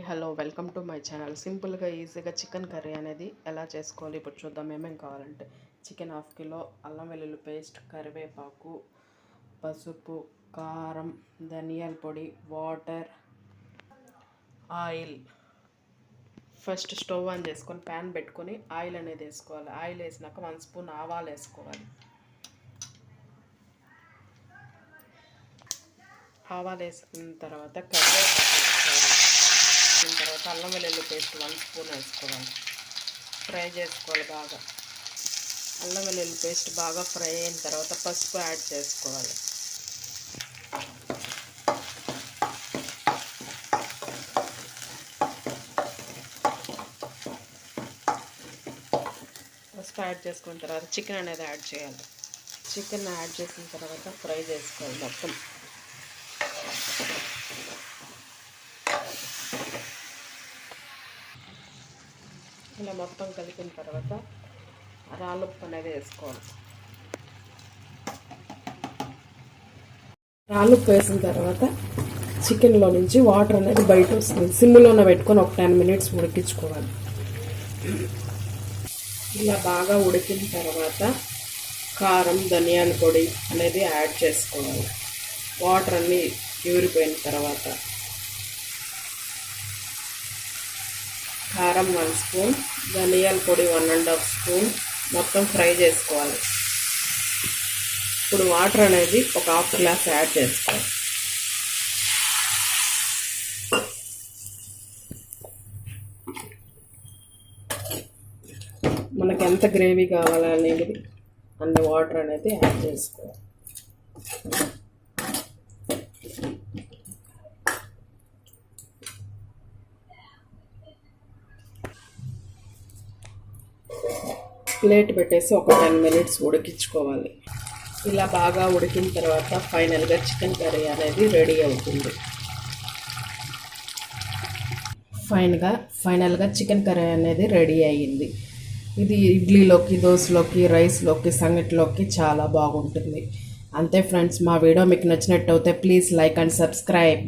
Hello welcome to my channel. సింపుల్గా ఈజీగా chicken curry అనేది ఎలా చేసుకోవాలి ఇప్పుడు చూద్దాం. ఏమేమి కావాలంటే చికెన్ 1/2 కిలో, అల్లం వెల్లుల్లి పేస్ట్, కరివేపాకు, పసుపు, కారం, ధనియాల పొడి, water, oil. First stove on చేసుకొని ప్యాన్ పెట్టుకొని ఆయిల్ అనేది వేసుకోవాలి. ఆయిల్ వేసినాక 1 స్పూన్ ఆవాలు వేసుకోవాలి. ఆవాలు వేసుకున్న తర్వాత కరివేపాకు వేసుకోవాలి. తర్వాత అల్లం వెల్లుల్లి పేస్ట్ 1 స్పూన్ వేసుకోవాలి. ఫ్రై చేసుకోవాలి బాగా. అల్లం వెల్లుల్లి పేస్ట్ బాగా ఫ్రై అయిన తర్వాత పసుపు యాడ్ చేసుకోవాలి. పసుపు యాడ్ చేసుకున్న తర్వాత చికెన్ అనేది యాడ్ చేయాలి. చికెన్ యాడ్ చేసిన తర్వాత ఫ్రై చేసుకోవాలి మొత్తం. ఇలా మొత్తం కలిపిన తర్వాత రాళ్ళుప్పు అనేది వేసుకోవాలి. రాళ్ళుప్పు వేసిన తర్వాత చికెన్లో నుంచి వాటర్ అనేది బయట వస్తుంది. సిమ్లోనే పెట్టుకొని ఒక 10 మినిట్స్ ఉడికించుకోవాలి. ఇలా బాగా ఉడికిన తర్వాత కారం, ధనియాల పొడి అనేది యాడ్ చేసుకోవాలి. వాటర్ అన్నీ ఊరిపోయిన తర్వాత కారం 1 స్పూన్, ధనియాల పొడి 1½ స్పూన్ మొత్తం ఫ్రై చేసుకోవాలి. ఇప్పుడు వాటర్ అనేది ఒక 1/2 గ్లాస్ యాడ్ చేసుకోవాలి. మనకి ఎంత గ్రేవీ కావాలనేది అన్ని వాటర్ అనేది యాడ్ చేసుకోవాలి. ప్లేట్ పెట్టేసి ఒక 10 మినిట్స్ ఉడికించుకోవాలి. ఇలా బాగా ఉడికిన తర్వాత ఫైనల్గా చికెన్ కర్రీ అనేది రెడీ అవుతుంది. ఫైనల్గా చికెన్ కర్రీ అనేది రెడీ అయ్యింది. ఇది ఇడ్లీలోకి, దోశలోకి, రైస్లోకి, సంగటిలోకి చాలా బాగుంటుంది. అంతే ఫ్రెండ్స్, మా వీడియో మీకు నచ్చినట్టయితే ప్లీజ్ లైక్ అండ్ సబ్స్క్రైబ్.